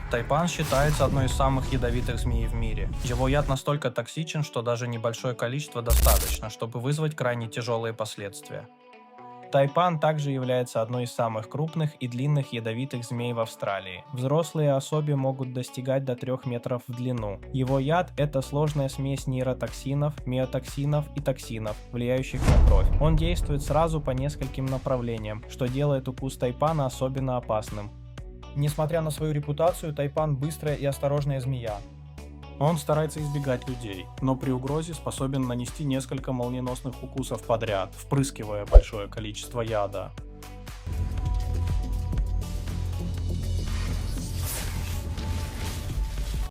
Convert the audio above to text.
Тайпан считается одной из самых ядовитых змей в мире. Его яд настолько токсичен, что даже небольшое количество достаточно, чтобы вызвать крайне тяжелые последствия. Тайпан также является одной из самых крупных и длинных ядовитых змей в Австралии. Взрослые особи могут достигать до 3 метров в длину. Его яд – это сложная смесь нейротоксинов, миотоксинов и токсинов, влияющих на кровь. Он действует сразу по нескольким направлениям, что делает укус тайпана особенно опасным. Несмотря на свою репутацию, тайпан быстрая и осторожная змея. Он старается избегать людей, но при угрозе способен нанести несколько молниеносных укусов подряд, впрыскивая большое количество яда.